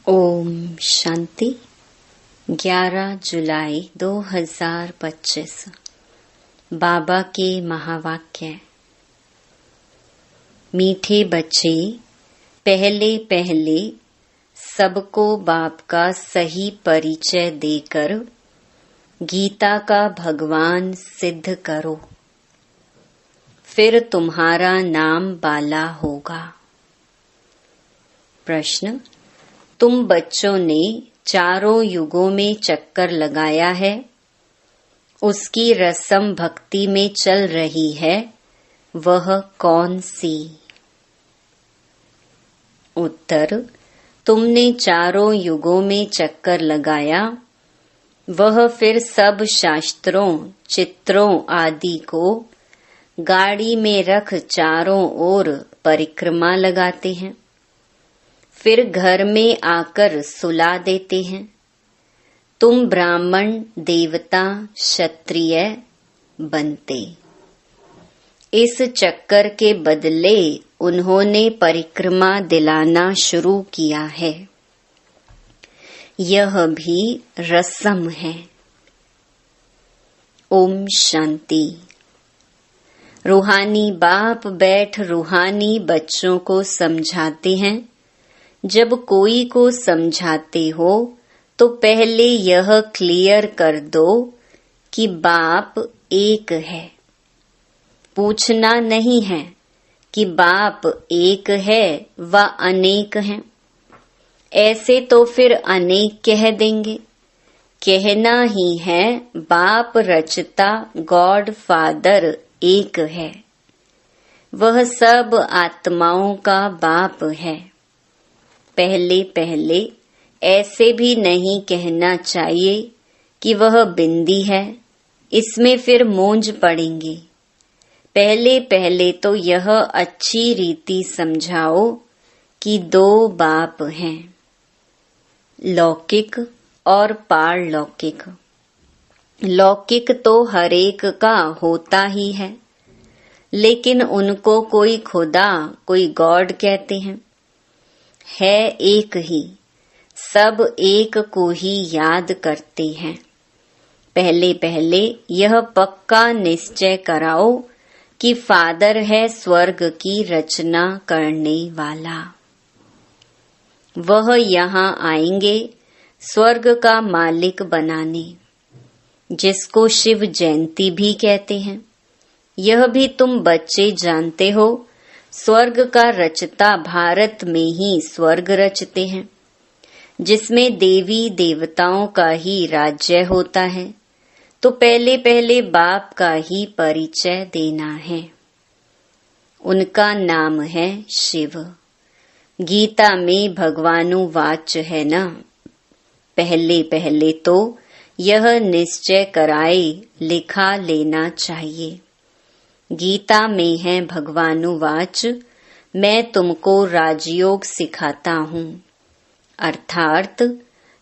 ओम शांति। 11 जुलाई 2025 बाबा के महावाक्य। मीठे बच्चे, पहले पहले सबको बाप का सही परिचय देकर गीता का भगवान सिद्ध करो, फिर तुम्हारा नाम बाला होगा। प्रश्न: तुम बच्चों ने चारों युगों में चक्कर लगाया है, उसकी रस्म भक्ति में चल रही है, वह कौन सी? उत्तर: तुमने चारों युगों में चक्कर लगाया, वह फिर सब शास्त्रों, चित्रों आदि को गाड़ी में रख चारों ओर परिक्रमा लगाते हैं, फिर घर में आकर सुला देते हैं। तुम ब्राह्मण, देवता, क्षत्रिय बनते। इस चक्कर के बदले उन्होंने परिक्रमा दिलाना शुरू किया है। यह भी रस्म है। ओम शांति। रूहानी बाप बैठ रूहानी बच्चों को समझाते हैं। जब कोई को समझाते हो तो पहले यह क्लियर कर दो कि बाप एक है। पूछना नहीं है कि बाप एक है व अनेक हैं। ऐसे तो फिर अनेक कह देंगे। कहना ही है बाप रचता, गॉड फादर एक है। वह सब आत्माओं का बाप है। पहले पहले ऐसे भी नहीं कहना चाहिए कि वह बिंदी है, इसमें फिर मूंज पड़ेंगे। पहले पहले तो यह अच्छी रीति समझाओ कि दो बाप हैं, लौकिक और पारलौकिक। लौकिक तो हरेक का होता ही है, लेकिन उनको कोई खुदा, कोई गॉड कहते हैं। है एक ही, सब एक को ही याद करते हैं। पहले पहले यह पक्का निश्चय कराओ कि फादर है स्वर्ग की रचना करने वाला। वह यहाँ आएंगे स्वर्ग का मालिक बनाने, जिसको शिव जयंती भी कहते हैं। यह भी तुम बच्चे जानते हो। स्वर्ग का रचता भारत में ही स्वर्ग रचते हैं, जिसमें देवी देवताओं का ही राज्य होता है। तो पहले पहले बाप का ही परिचय देना है। उनका नाम है शिव। गीता में भगवानुवाच है ना। पहले पहले तो यह निश्चय कराए लिखा लेना चाहिए। गीता में है भगवानुवाच, मैं तुमको राजयोग सिखाता हूँ, अर्थात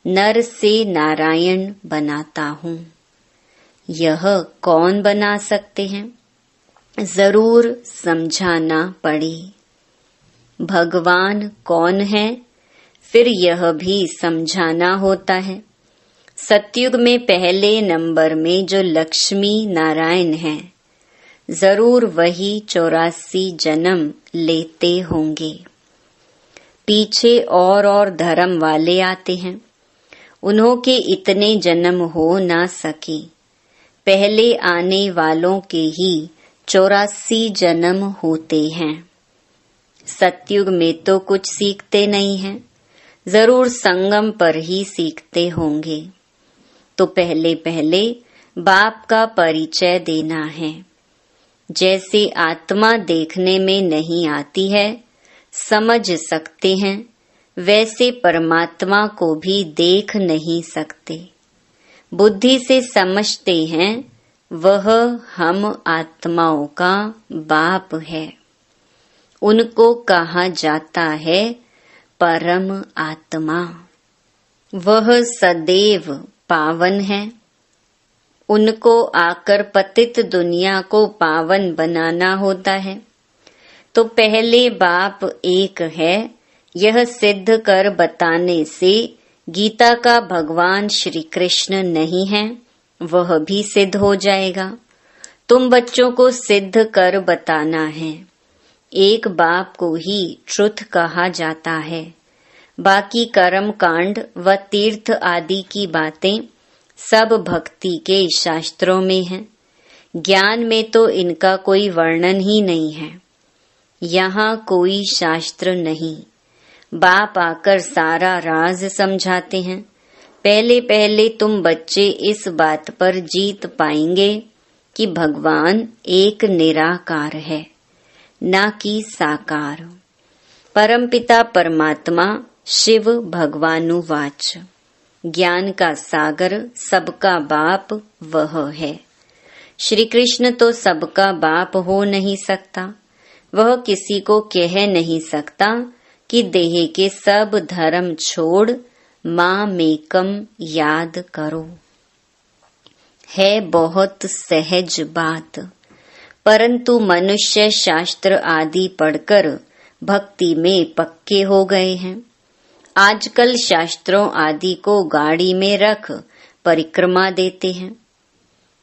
नर से नारायण बनाता हूँ। यह कौन बना सकते हैं? जरूर समझाना पड़े। भगवान कौन है, फिर यह भी समझाना होता है। सतयुग में पहले नंबर में जो लक्ष्मी नारायण हैं, जरूर वही 84 जन्म लेते होंगे। पीछे और धर्म वाले आते हैं, उन्हों के इतने जन्म हो ना सके। पहले आने वालों के ही 84 जन्म होते हैं। सतयुग में तो कुछ सीखते नहीं हैं, जरूर संगम पर ही सीखते होंगे। तो पहले पहले बाप का परिचय देना है। जैसे आत्मा देखने में नहीं आती है, समझ सकते हैं, वैसे परमात्मा को भी देख नहीं सकते। बुद्धि से समझते हैं, वह हम आत्माओं का बाप है। उनको कहा जाता है परम आत्मा। वह सदैव पावन है। उनको आकर पतित दुनिया को पावन बनाना होता है। तो पहले बाप एक है, यह सिद्ध कर बताने से गीता का भगवान श्री कृष्ण नहीं है, वह भी सिद्ध हो जाएगा। तुम बच्चों को सिद्ध कर बताना है। एक बाप को ही ट्रुथ कहा जाता है। बाकी कर्म कांड व तीर्थ आदि की बातें सब भक्ति के शास्त्रों में हैं। ज्ञान में तो इनका कोई वर्णन ही नहीं है। यहाँ कोई शास्त्र नहीं। बाप आकर सारा राज समझाते हैं। पहले पहले तुम बच्चे इस बात पर जीत पाएंगे कि भगवान एक निराकार है, ना कि साकार। परमपिता परमात्मा शिव भगवानुवाच। ज्ञान का सागर सबका बाप वह है। श्री कृष्ण तो सबका बाप हो नहीं सकता। वह किसी को कह नहीं सकता कि देह के सब धर्म छोड़ माँ मेकम याद करो। है बहुत सहज बात, परंतु मनुष्य शास्त्र आदि पढ़कर भक्ति में पक्के हो गए हैं। आजकल शास्त्रों आदि को गाड़ी में रख परिक्रमा देते हैं।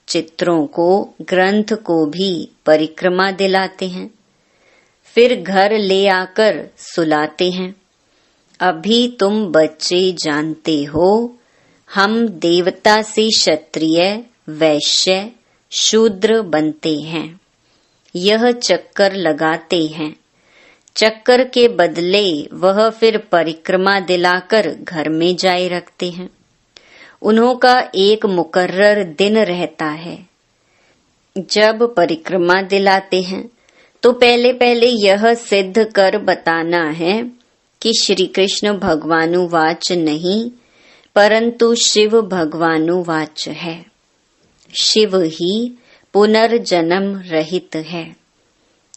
चित्रों को, ग्रंथ को भी परिक्रमा दिलाते हैं, फिर घर ले आकर सुलाते हैं। अभी तुम बच्चे जानते हो, हम देवता से क्षत्रिय, वैश्य, शूद्र बनते हैं। यह चक्कर लगाते हैं। चक्कर के बदले वह फिर परिक्रमा दिलाकर घर में जाए रखते हैं। उन्हों का एक मुकर्रर दिन रहता है। जब परिक्रमा दिलाते हैं तो पहले पहले यह सिद्ध कर बताना है कि श्री कृष्ण भगवानुवाच नहीं, परंतु शिव भगवानुवाच है। शिव ही पुनर्जन्म रहित है।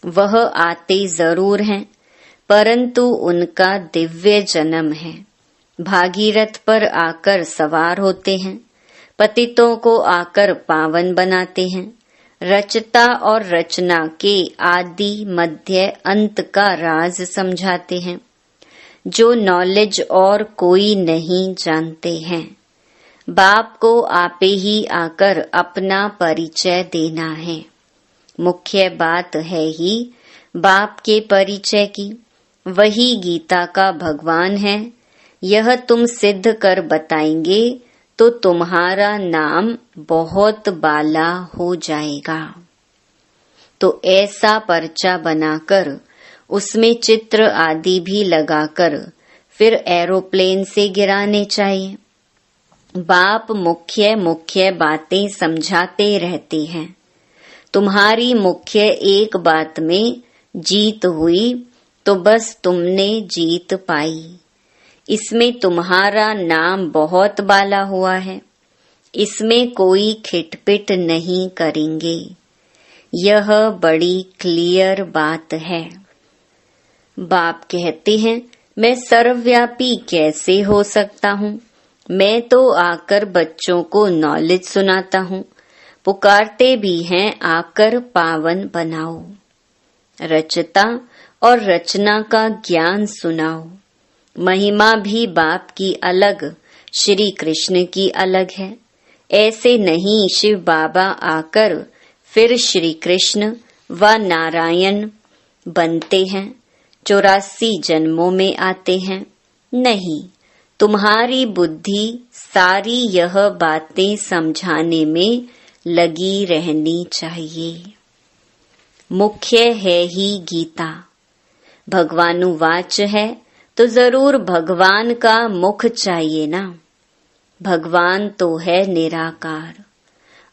वह आते जरूर हैं, परंतु उनका दिव्य जन्म है। भागीरथ पर आकर सवार होते हैं, पतितों को आकर पावन बनाते हैं। रचता और रचना के आदि मध्य अंत का राज समझाते हैं, जो नॉलेज और कोई नहीं जानते हैं। बाप को आपे ही आकर अपना परिचय देना है। मुख्य बात है ही बाप के परिचय की। वही गीता का भगवान है। यह तुम सिद्ध कर बताएंगे तो तुम्हारा नाम बहुत बाला हो जाएगा। तो ऐसा पर्चा बनाकर उसमें चित्र आदि भी लगाकर फिर एरोप्लेन से गिराने चाहिए। बाप मुख्य मुख्य बातें समझाते रहते हैं। तुम्हारी मुख्य एक बात में जीत हुई तो बस तुमने जीत पाई। इसमें तुम्हारा नाम बहुत बाला हुआ है। इसमें कोई खिटपिट नहीं करेंगे। यह बड़ी क्लियर बात है। बाप कहते हैं, मैं सर्वव्यापी कैसे हो सकता हूँ? मैं तो आकर बच्चों को नॉलेज सुनाता हूँ। पुकारते भी हैं, आकर पावन बनाओ। रचता और रचना का ज्ञान सुनाओ। महिमा भी बाप की अलग, श्री कृष्ण की अलग है। ऐसे नहीं शिव बाबा आकर फिर श्री कृष्ण व नारायण बनते हैं, 84 जन्मों में आते हैं। नहीं, तुम्हारी बुद्धि सारी यह बातें समझाने में लगी रहनी चाहिए। मुख्य है ही गीता। भगवानुवाच है तो जरूर भगवान का मुख चाहिए ना। भगवान तो है निराकार।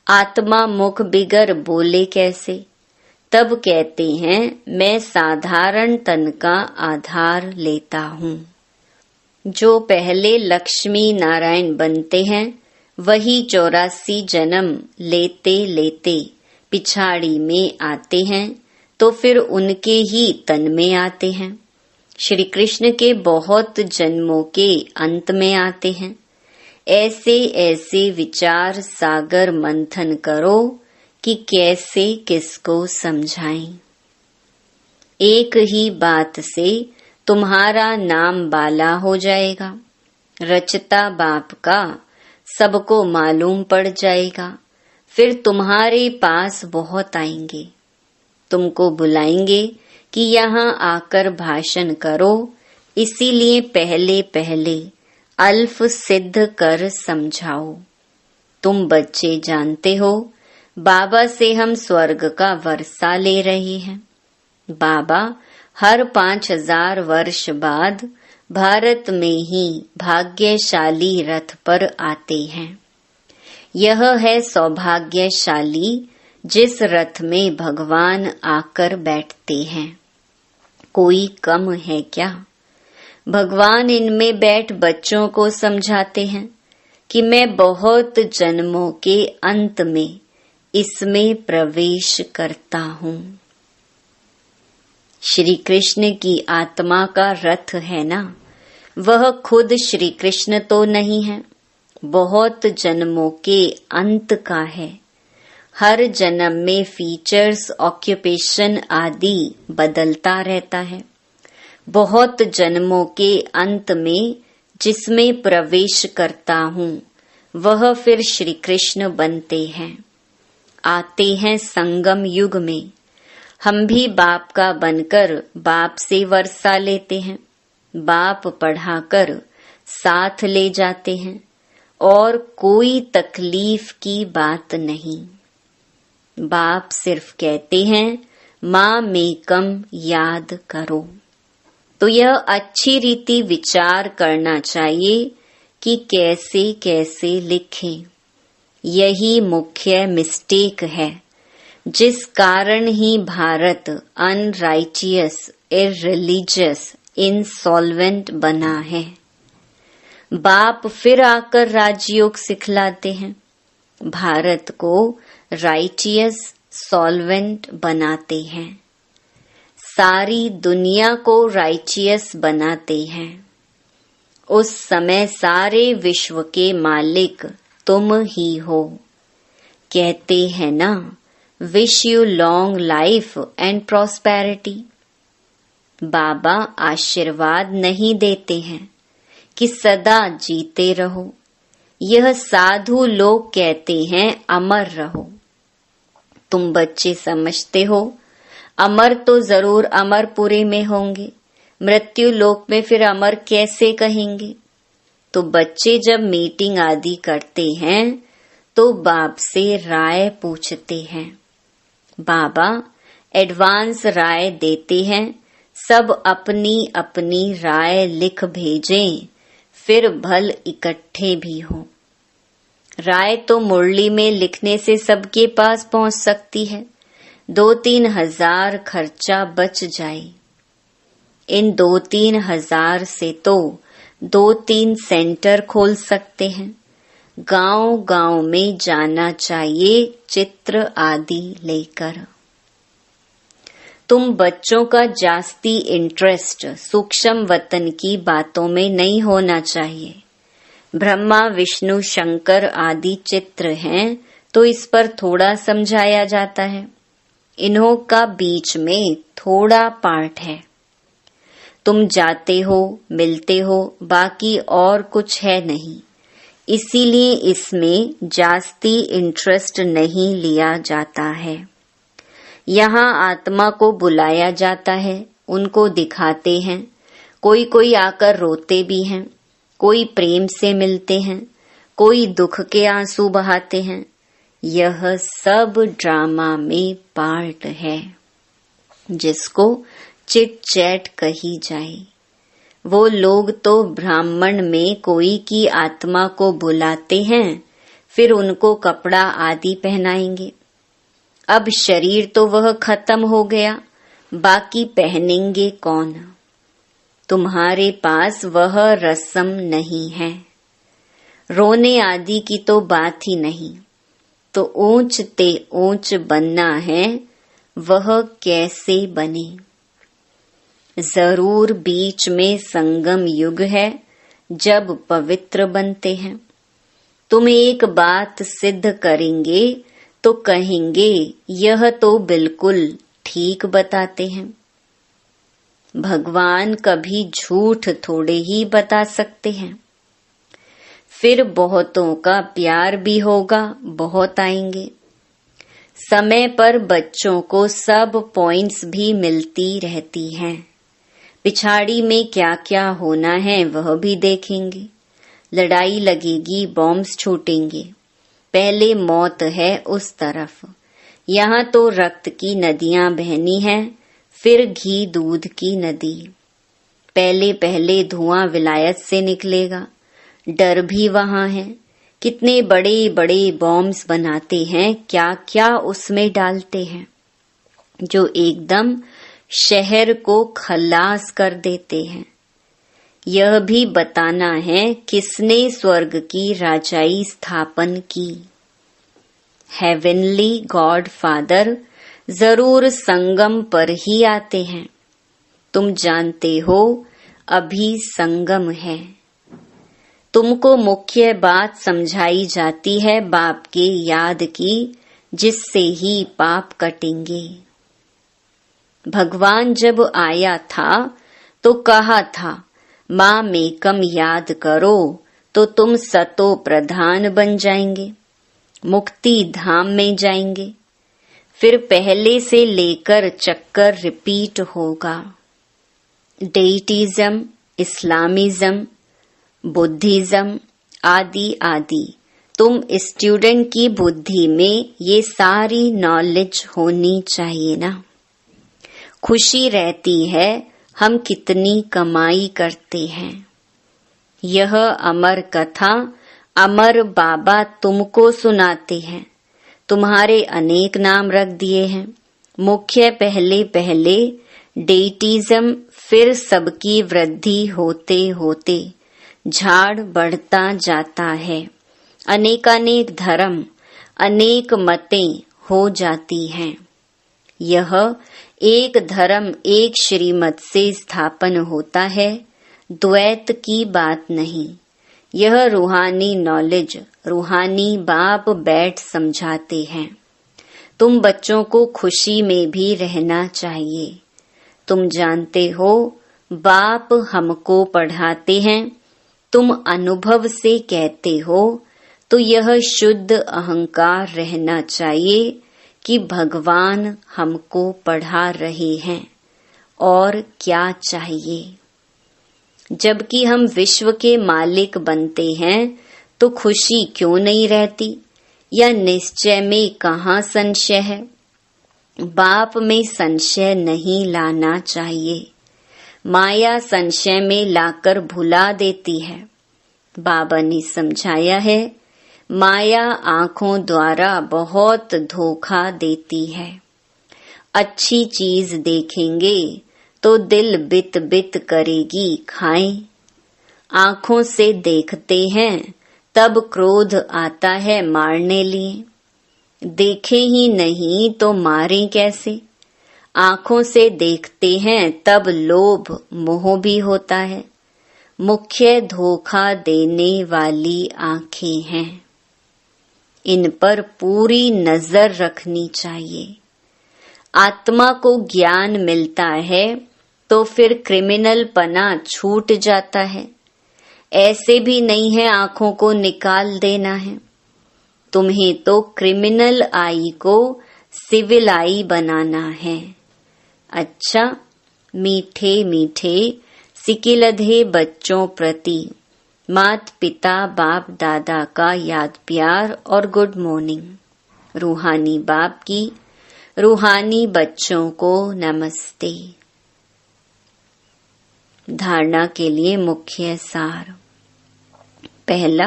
आत्मा मुख बिगर बोले कैसे? तब कहते हैं, मैं साधारण तन का आधार लेता हूँ। जो पहले लक्ष्मी नारायण बनते हैं, वही 84 जन्म लेते लेते पिछाड़ी में आते हैं, तो फिर उनके ही तन में आते हैं। श्री कृष्ण के बहुत जन्मों के अंत में आते हैं। ऐसे ऐसे विचार सागर मंथन करो कि कैसे किसको समझाएं। एक ही बात से तुम्हारा नाम बाला हो जाएगा। रचता बाप का सबको मालूम पड़ जाएगा। फिर तुम्हारे पास बहुत आएंगे, तुमको बुलाएंगे कि यहाँ आकर भाषण करो। इसीलिए पहले पहले अल्फ सिद्ध कर समझाओ। तुम बच्चे जानते हो, बाबा से हम स्वर्ग का वर्षा ले रहे हैं। बाबा हर 5000 वर्ष बाद भारत में ही भाग्यशाली रथ पर आते हैं। यह है सौभाग्यशाली जिस रथ में भगवान आकर बैठते हैं। कोई कम है क्या? भगवान इनमें बैठ बच्चों को समझाते हैं कि मैं बहुत जन्मों के अंत में इसमें प्रवेश करता हूँ। श्री कृष्ण की आत्मा का रथ है ना, वह खुद श्री कृष्ण तो नहीं है, बहुत जन्मों के अंत का है। हर जन्म में फीचर्स, ऑक्यूपेशन आदि बदलता रहता है। बहुत जन्मों के अंत में जिसमें प्रवेश करता हूँ, वह फिर श्री कृष्ण बनते हैं, आते हैं संगम युग में। हम भी बाप का बनकर बाप से वर्षा लेते हैं। बाप पढ़ाकर साथ ले जाते हैं और कोई तकलीफ की बात नहीं। बाप सिर्फ कहते हैं माँ मेकम याद करो। तो यह अच्छी रीति विचार करना चाहिए कि कैसे कैसे लिखें। यही मुख्य मिस्टेक है, जिस कारण ही भारत अनराइटियस, इररिलीजियस, इंसॉल्वेंट बना है। बाप फिर आकर राजयोग सिखलाते हैं, भारत को राइटियस, सॉल्वेंट बनाते हैं, सारी दुनिया को राइटियस बनाते हैं। उस समय सारे विश्व के मालिक तुम ही हो। कहते हैं ना, wish you long life and prosperity. बाबा आशीर्वाद नहीं देते हैं कि सदा जीते रहो। यह साधु लोग कहते हैं अमर रहो। तुम बच्चे समझते हो, अमर तो जरूर अमरपुरी में होंगे, मृत्यु लोक में फिर अमर कैसे कहेंगे? तो बच्चे जब मीटिंग आदि करते हैं तो बाप से राय पूछते हैं। बाबा एडवांस राय देते हैं। सब अपनी अपनी राय लिख भेजें, फिर भल इकट्ठे भी हो। राय तो मुरली में लिखने से सबके पास पहुंच सकती है। 2-3 हजार खर्चा बच जाए। इन 2-3 हजार से तो 2-3 सेंटर खोल सकते हैं। गांव गांव में जाना चाहिए चित्र आदि लेकर। तुम बच्चों का जास्ती इंटरेस्ट सूक्ष्म वतन की बातों में नहीं होना चाहिए। ब्रह्मा, विष्णु, शंकर आदि चित्र हैं तो इस पर थोड़ा समझाया जाता है। इन्हों का बीच में थोड़ा पार्ट है। तुम जाते हो, मिलते हो, बाकी और कुछ है नहीं। इसीलिए इसमें जास्ती इंटरेस्ट नहीं लिया जाता है। यहाँ आत्मा को बुलाया जाता है, उनको दिखाते हैं। कोई कोई आकर रोते भी हैं, कोई प्रेम से मिलते हैं, कोई दुख के आंसू बहाते हैं। यह सब ड्रामा में पार्ट है, जिसको चिट चैट कही जाए। वो लोग तो ब्राह्मण में कोई की आत्मा को बुलाते हैं, फिर उनको कपड़ा आदि पहनाएंगे। अब शरीर तो वह खत्म हो गया, बाकी पहनेंगे कौन? तुम्हारे पास वह रस्म नहीं है। रोने आदि की तो बात ही नहीं। तो ऊंच ते ऊंच बनना है, वह कैसे बने? जरूर बीच में संगम युग है, जब पवित्र बनते हैं। तुम एक बात सिद्ध करेंगे तो कहेंगे यह तो बिल्कुल ठीक बताते हैं। भगवान कभी झूठ थोड़े ही बता सकते हैं। फिर बहुतों का प्यार भी होगा, बहुत आएंगे। समय पर बच्चों को सब पॉइंट्स भी मिलती रहती हैं। पिछाड़ी में क्या क्या होना है वह भी देखेंगे। लड़ाई लगेगी, बॉम्ब्स छूटेंगे। पहले मौत है उस तरफ। यहाँ तो रक्त की नदियां बहनी हैं, फिर घी दूध की नदी। पहले पहले धुआं विलायत से निकलेगा। डर भी वहां है। कितने बड़े बड़े बॉम्ब्स बनाते हैं, क्या क्या उसमें डालते हैं, जो एकदम शहर को खलास कर देते हैं। यह भी बताना है किसने स्वर्ग की राजाई स्थापन की। हेवनली गॉड फादर जरूर संगम पर ही आते हैं। तुम जानते हो अभी संगम है। तुमको मुख्य बात समझाई जाती है बाप के याद की, जिससे ही पाप कटेंगे। भगवान जब आया था तो कहा था, माँ मेकम याद करो तो तुम सतो प्रधान बन जाएंगे, मुक्ति धाम में जाएंगे। फिर पहले से लेकर चक्कर रिपीट होगा। डेइटिज्म, इस्लामिज्म, बुद्धिज्म आदि आदि। तुम स्टूडेंट की बुद्धि में ये सारी नॉलेज होनी चाहिए ना। खुशी रहती है हम कितनी कमाई करते हैं। यह अमर कथा अमर बाबा तुमको सुनाते हैं। तुम्हारे अनेक नाम रख दिए हैं। मुख्य पहले पहले डेइटिज्म, फिर सबकी वृद्धि होते होते झाड़ बढ़ता जाता है। अनेकानेक धर्म, अनेक मतें हो जाती हैं। यह एक धर्म एक श्रीमत से स्थापन होता है, द्वैत की बात नहीं। यह रूहानी नॉलेज रूहानी बाप बैठ समझाते हैं। तुम बच्चों को खुशी में भी रहना चाहिए। तुम जानते हो बाप हमको पढ़ाते हैं, तुम अनुभव से कहते हो, तो यह शुद्ध अहंकार रहना चाहिए कि भगवान हमको पढ़ा रहे हैं और क्या चाहिए। जबकि हम विश्व के मालिक बनते हैं तो खुशी क्यों नहीं रहती, या निश्चय में कहाँ संशय है। बाप में संशय नहीं लाना चाहिए। माया संशय में लाकर भुला देती है। बाबा ने समझाया है, माया आंखों द्वारा बहुत धोखा देती है। अच्छी चीज देखेंगे तो दिल बित बित करेगी, खाएं। आंखों से देखते हैं तब क्रोध आता है मारने लिए। देखे ही नहीं तो मारें कैसे। आंखों से देखते हैं तब लोभ मोह भी होता है। मुख्य धोखा देने वाली आंखें हैं। इन पर पूरी नजर रखनी चाहिए। आत्मा को ज्ञान मिलता है तो फिर क्रिमिनल पना छूट जाता है। ऐसे भी नहीं है आंखों को निकाल देना है। तुम्हें तो क्रिमिनल आई को सिविल आई बनाना है। अच्छा, मीठे मीठे सिकिलधे बच्चों प्रति मात पिता बाप दादा का याद प्यार और गुड मॉर्निंग। रूहानी बाप की रूहानी बच्चों को नमस्ते। धारणा के लिए मुख्य सार। पहला,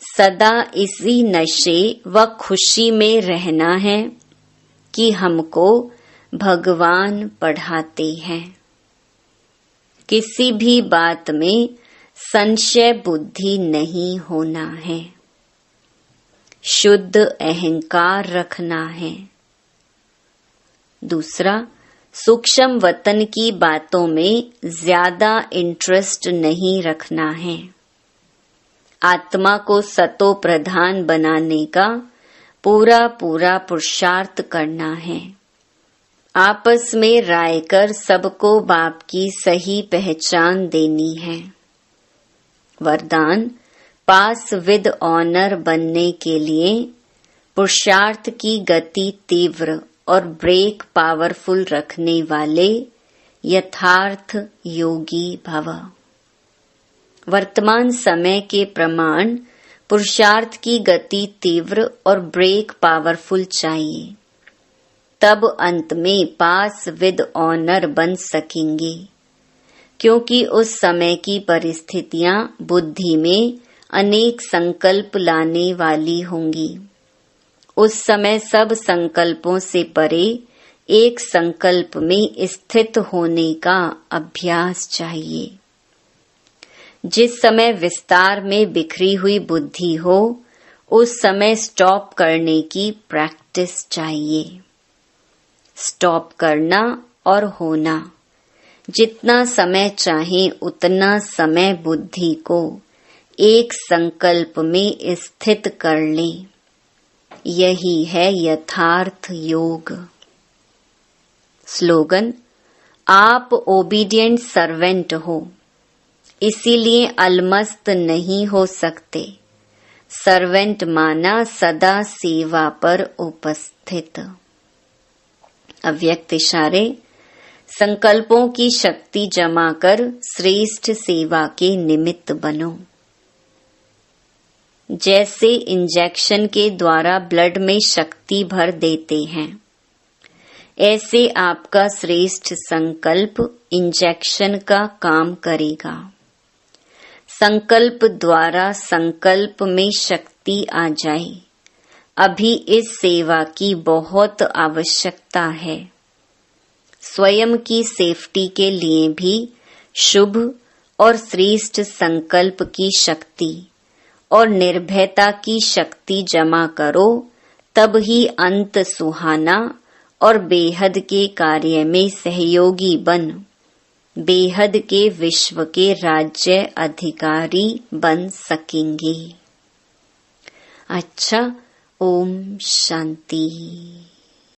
सदा इसी नशे व खुशी में रहना है कि हमको भगवान पढ़ाते हैं। किसी भी बात में संशय बुद्धि नहीं होना है। शुद्ध अहंकार रखना है। दूसरा, सूक्ष्म वतन की बातों में ज्यादा इंटरेस्ट नहीं रखना है। आत्मा को सतो प्रधान बनाने का पूरा पूरा पुरुषार्थ करना है। आपस में राय कर सबको बाप की सही पहचान देनी है। वरदान, पास विद ऑनर बनने के लिए पुरुषार्थ की गति तीव्र और ब्रेक पावरफुल रखने वाले यथार्थ योगी भव। वर्तमान समय के प्रमाण पुरुषार्थ की गति तीव्र और ब्रेक पावरफुल चाहिए, तब अंत में पास विद ऑनर बन सकेंगे, क्योंकि उस समय की परिस्थितियां बुद्धि में अनेक संकल्प लाने वाली होंगी। उस समय सब संकल्पों से परे एक संकल्प में स्थित होने का अभ्यास चाहिए। जिस समय विस्तार में बिखरी हुई बुद्धि हो, उस समय स्टॉप करने की प्रैक्टिस चाहिए। स्टॉप करना और होना, जितना समय चाहे उतना समय बुद्धि को एक संकल्प में स्थित कर लें। यही है यथार्थ योग। स्लोगन, आप ओबीडिएंट सर्वेंट हो, इसीलिए अलमस्त नहीं हो सकते। सर्वेंट माना सदा सेवा पर उपस्थित। अव्यक्त इशारे, संकल्पों की शक्ति जमा कर श्रेष्ठ सेवा के निमित्त बनो। जैसे इंजेक्शन के द्वारा ब्लड में शक्ति भर देते हैं, ऐसे आपका श्रेष्ठ संकल्प इंजेक्शन का काम करेगा। संकल्प द्वारा संकल्प में शक्ति आ जाए। अभी इस सेवा की बहुत आवश्यकता है। स्वयं की सेफ्टी के लिए भी शुभ और श्रेष्ठ संकल्प की शक्ति और निर्भयता की शक्ति जमा करो, तब ही अंत सुहाना और बेहद के कार्य में सहयोगी बन बेहद के विश्व के राज्य अधिकारी बन सकेंगे। अच्छा, ओम शांति।